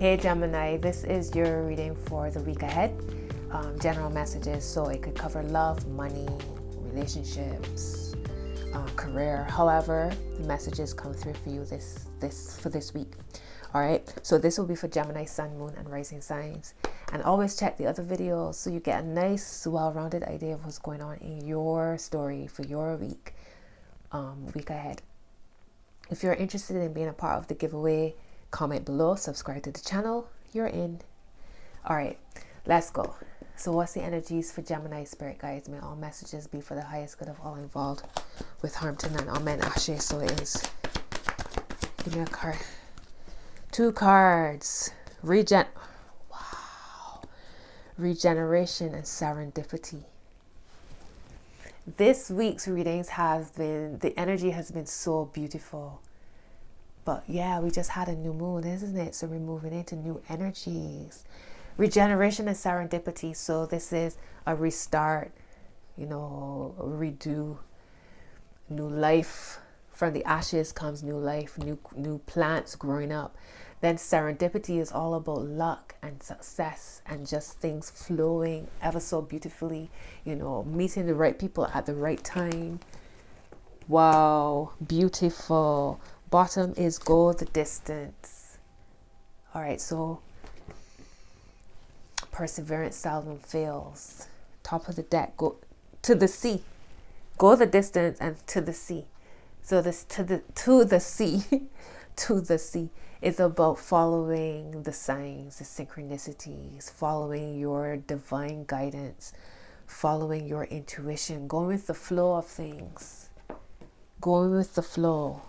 Hey Gemini, this is your reading for the week ahead. General messages, so it could cover love, money, relationships, career. However, the messages come through for you this week. All right, so this will be for Gemini, Sun, Moon, and Rising signs. And always check the other videos so you get a nice, well-rounded idea of what's going on in your story for your week ahead. If you're interested in being a part of the giveaway, comment below, subscribe to the channel. You're in. All right, let's go. So what's the energies for Gemini, spirit guides? May all messages be for the highest good of all involved, with harm to none. Amen. Ashe, so it is. Give me a card. 2 cards. Regeneration and Serendipity. This week's readings the energy has been so beautiful. But yeah, we just had a new moon, isn't it? So we're moving into new energies. Regeneration and Serendipity. So this is a restart, a redo, new life. From the ashes comes new life, new plants growing up. Then Serendipity is all about luck and success and just things flowing ever so beautifully, meeting the right people at the right time. Wow, beautiful. Bottom is go the distance. All right, so perseverance seldom fails. Top of the deck, go to the sea. Go the distance and to the sea. So this to the sea, to the sea. It's about following the signs, the synchronicities, following your divine guidance, following your intuition, going with the flow of things, going with the flow.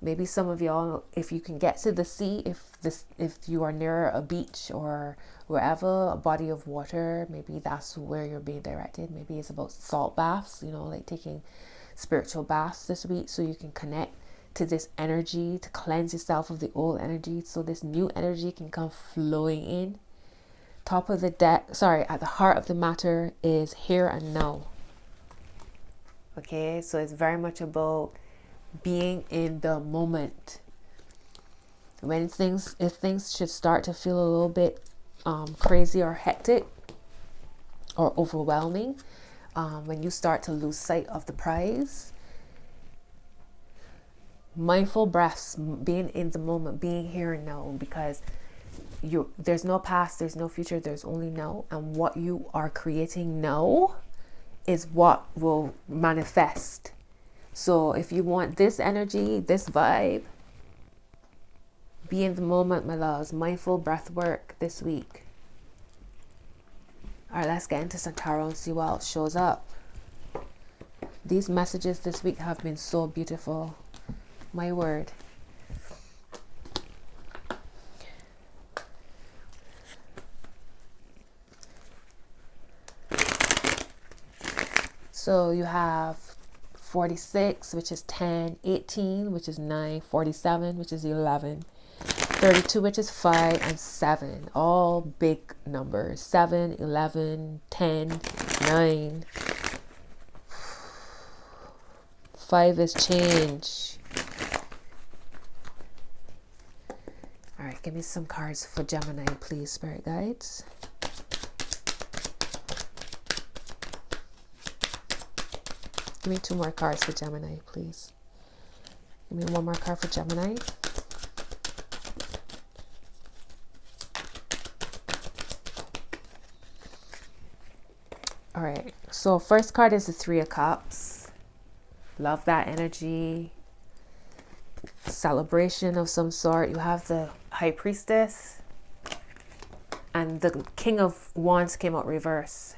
Maybe some of y'all, if you can get to the sea, if you are near a beach or wherever, a body of water, maybe that's where you're being directed. Maybe it's about salt baths, like taking spiritual baths this week so you can connect to this energy, to cleanse yourself of the old energy so this new energy can come flowing in. Top of the deck, at the heart of the matter is here and now. Okay, so it's very much about being in the moment. If things should start to feel a little bit crazy or hectic or overwhelming, when you start to lose sight of the prize, mindful breaths, being in the moment, being here and now, because there's no past, there's no future, there's only now, and what you are creating now is what will manifest. So if you want this energy, this vibe, be in the moment, my loves. Mindful breath work this week. All right, let's get into some tarot and see what else shows up. These messages this week have been so beautiful. My word. So you have 46, which is 10, 18, which is 9, 47, which is 11, 32, which is 5, and 7. All big numbers. 7, 11, 10, 9. 5 is change. All right, give me some cards for Gemini, please, spirit guides. Give me 2 more cards for Gemini, please. Give me 1 more card for Gemini. All right, so first card is the 3 of Cups. Love that energy. Celebration of some sort. You have the High Priestess and the King of Wands came out reverse.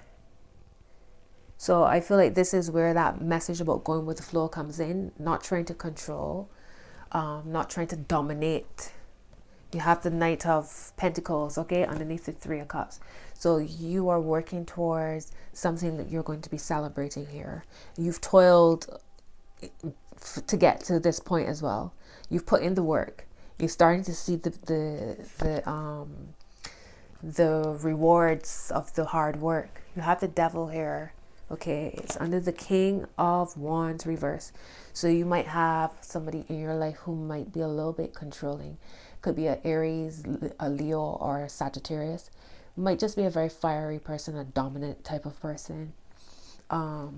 So I feel like this is where that message about going with the flow comes in. Not trying to control, not trying to dominate. You have the Knight of Pentacles, okay, underneath the 3 of Cups. So you are working towards something that you're going to be celebrating here. You've toiled to get to this point as well. You've put in the work. You're starting to see the rewards of the hard work. You have the Devil here Okay, it's under the King of Wands reverse. So you might have somebody in your life who might be a little bit controlling. Could be an Aries, a Leo, or a Sagittarius. Might just be a very fiery person, a dominant type of person. Or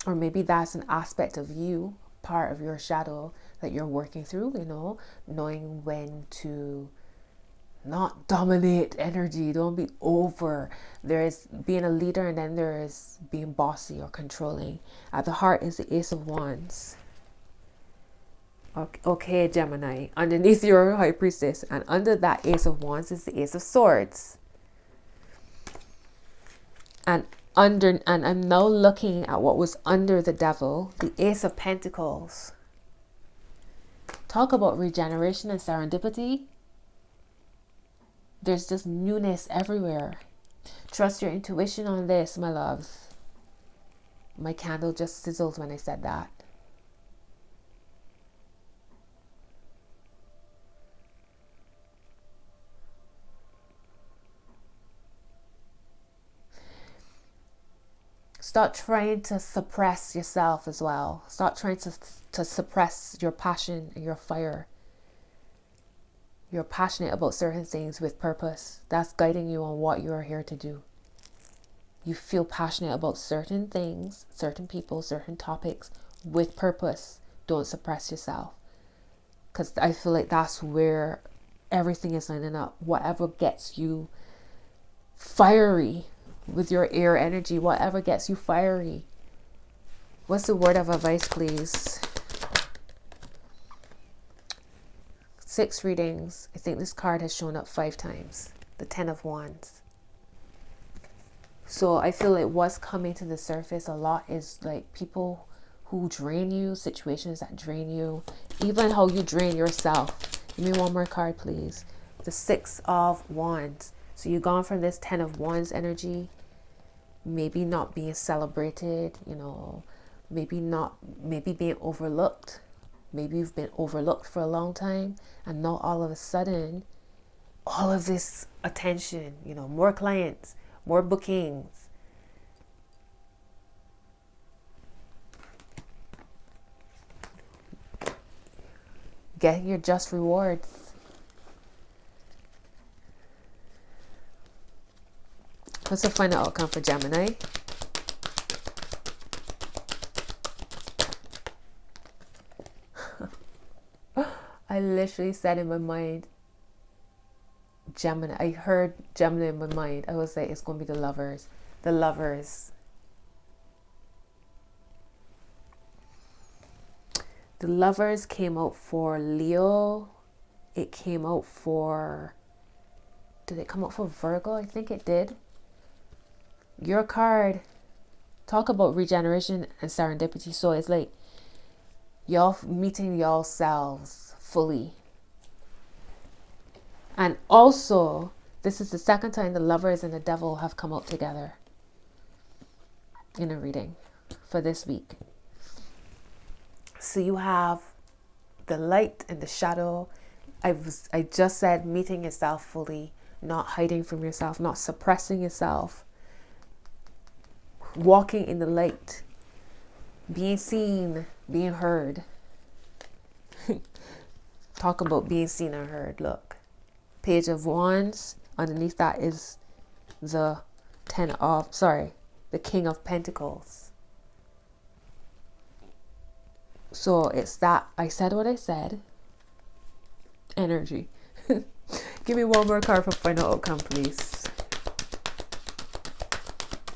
maybe that's an aspect of you, part of your shadow that you're working through, knowing when to not dominate energy. Don't be over. There is being a leader, and then there is being bossy or controlling. At the heart is the Ace of Wands. Okay, Gemini, underneath your High Priestess, and under that Ace of Wands is the Ace of Swords. And I'm now looking at what was under the Devil, the Ace of Pentacles. Talk about regeneration and serendipity. There's just newness everywhere. Trust your intuition on this, my loves. My candle just sizzled when I said that. Start trying to suppress yourself as well. Start trying to suppress your passion and your fire. You're passionate about certain things with purpose. That's guiding you on what you're here to do. You feel passionate about certain things, certain people, certain topics with purpose. Don't suppress yourself. Because I feel like that's where everything is lining up. Whatever gets you fiery with your air energy, whatever gets you fiery. What's the word of advice, please? 6 readings. I think this card has shown up 5 times. The 10 of Wands. So I feel like what's coming to the surface a lot is like people who drain you, situations that drain you, even how you drain yourself. Give me one more card, please. The 6 of Wands. So you've gone from this 10 of Wands energy, maybe not being celebrated, maybe being overlooked. Maybe you've been overlooked for a long time, and now all of a sudden, all of this attention, more clients, more bookings. Getting your just rewards. What's the final outcome for Gemini? I literally said in my mind, Gemini. I heard Gemini in my mind. I was like, it's going to be the Lovers. The Lovers. The Lovers came out for Leo. It came out for... Did it come out for Virgo? I think it did. Your card. Talk about regeneration and serendipity. So it's like y'all meeting y'all selves fully. And also, this is the second time the Lovers and the Devil have come out together in a reading for this week. So you have the light and the shadow. I just said meeting yourself fully, not hiding from yourself, not suppressing yourself, walking in the light, being seen, being heard. Talk about being seen and heard. Look, Page of Wands. Underneath that is the the King of Pentacles. So it's that I said what I said. Energy. Give me one more card for final outcome, please.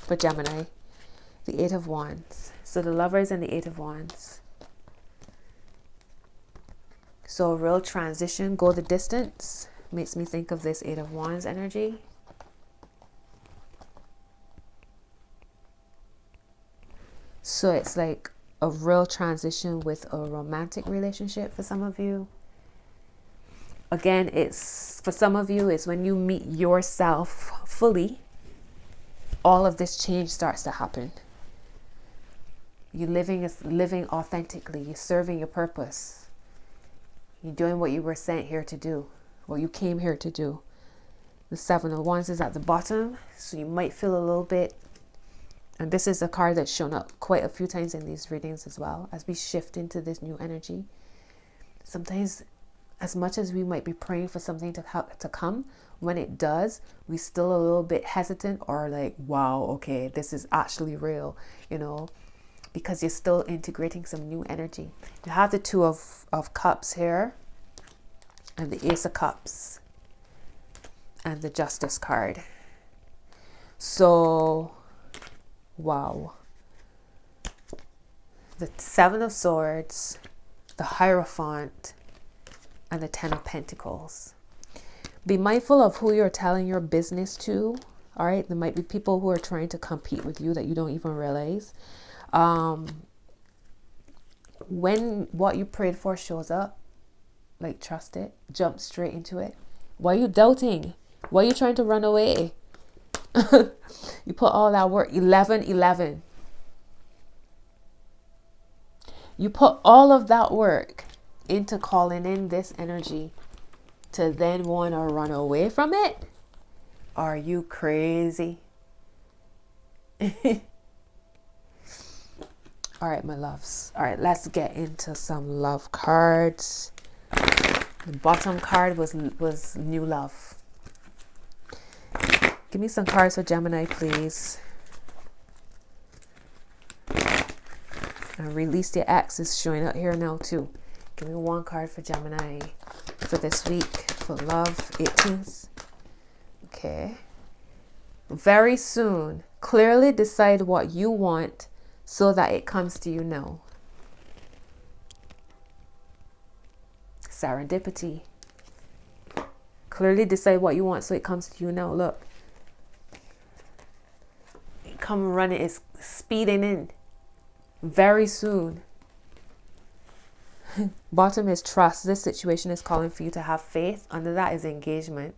For Gemini, the 8 of Wands. So the Lovers and the 8 of Wands. So a real transition, go the distance. Makes me think of this 8 of Wands energy. So it's like a real transition with a romantic relationship for some of you. Again, it's for some of you, it's when you meet yourself fully, all of this change starts to happen. You're living authentically. You're serving your purpose. You're doing what you were sent here to do, what you came here to do. The 7 of Wands is at the bottom, so you might feel a little bit And this is a card that's shown up quite a few times in these readings as well, as we shift into this new energy. Sometimes, as much as we might be praying for something to come, when it does, we still a little bit hesitant or like, wow, okay, this is actually real, you know, because you're still integrating some new energy. You have the Two of Cups here, and the Ace of Cups, and the Justice card. So, wow. The Seven of Swords, the Hierophant, and the Ten of Pentacles. Be mindful of who you're telling your business to. All right, there might be people who are trying to compete with you that you don't even realize. When what you prayed for shows up, like, trust it, jump straight into it. Why are you doubting? Why are you trying to run away? You put all that work. 11. You put all of that work into calling in this energy to then want to run away from it? Are you crazy? All right, my loves. All right, let's get into some love cards. The bottom card was new love. Give me some cards for Gemini, please. And Release Your Ex is showing up here now too. Give me one card for Gemini for this week for love, 18th. Okay. Very soon, clearly decide what you want so that it comes to you now. Serendipity. Clearly decide what you want so it comes to you now. Look. Come running. It's speeding in. Very soon. Bottom is trust. This situation is calling for you to have faith. Under that is engagement.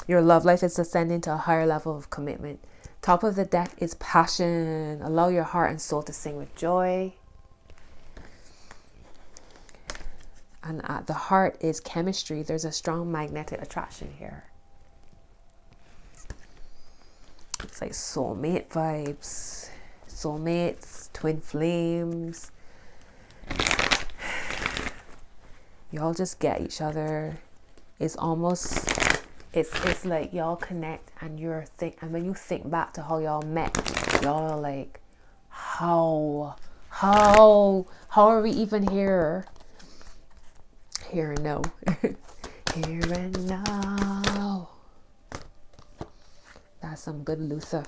Your love life is ascending to a higher level of commitment. Top of the deck is passion. Allow your heart and soul to sing with joy. And at the heart is chemistry. There's a strong magnetic attraction here. It's like soulmate vibes. Soulmates, twin flames. Y'all just get each other. It's almost, it's like y'all connect, and and when you think back to how y'all met, y'all are like, how are we even here? Here and now. Here and now. That's some good Luther.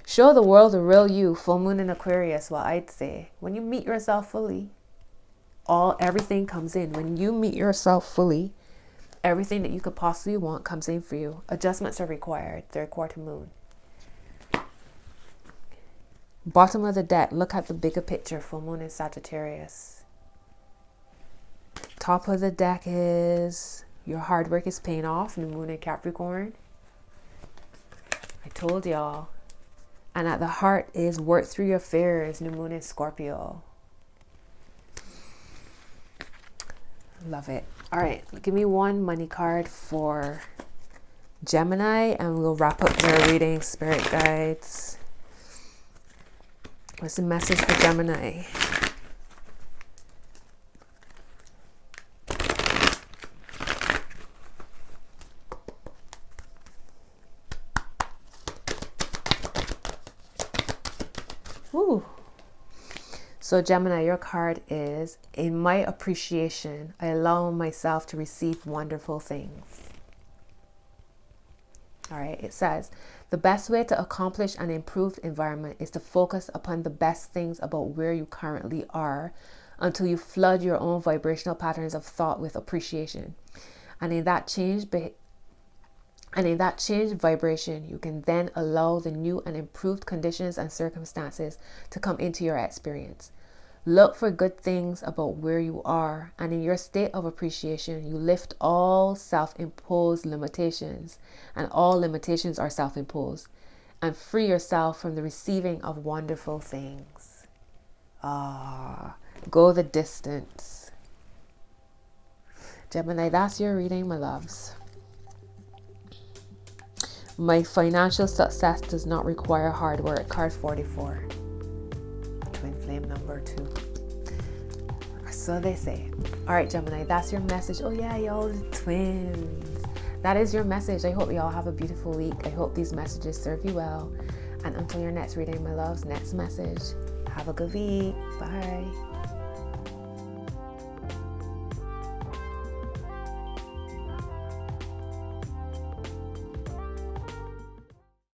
Show the world the real you. Full moon in Aquarius. Well, I'd say when you meet yourself fully, everything comes in. When you meet yourself fully, everything that you could possibly want comes in for you. Adjustments are required. Third quarter moon. Bottom of the deck. Look at the bigger picture. Full moon in Sagittarius. Top of the deck is your hard work is paying off. New moon in Capricorn. I told y'all. And at the heart is work through your fears. New moon in Scorpio. Love it. All right, give me one money card for Gemini, and we'll wrap up their reading. Spirit guides. What's the message for Gemini? Ooh. So Gemini, your card is, in my appreciation, I allow myself to receive wonderful things. All right, it says, the best way to accomplish an improved environment is to focus upon the best things about where you currently are until you flood your own vibrational patterns of thought with appreciation. And in that changed vibration, you can then allow the new and improved conditions and circumstances to come into your experience. Look for good things about where you are, and in your state of appreciation, you lift all self-imposed limitations, and all limitations are self-imposed, and free yourself from the receiving of wonderful things. Go the distance. Gemini, that's your reading, my loves. My financial success does not require hard work. Card 44. Twin flame number 2. So they say. All right, Gemini, that's your message. Oh yeah, y'all twins. That is your message. I hope y'all have a beautiful week. I hope these messages serve you well. And until your next reading, my loves, next message. Have a good week. Bye.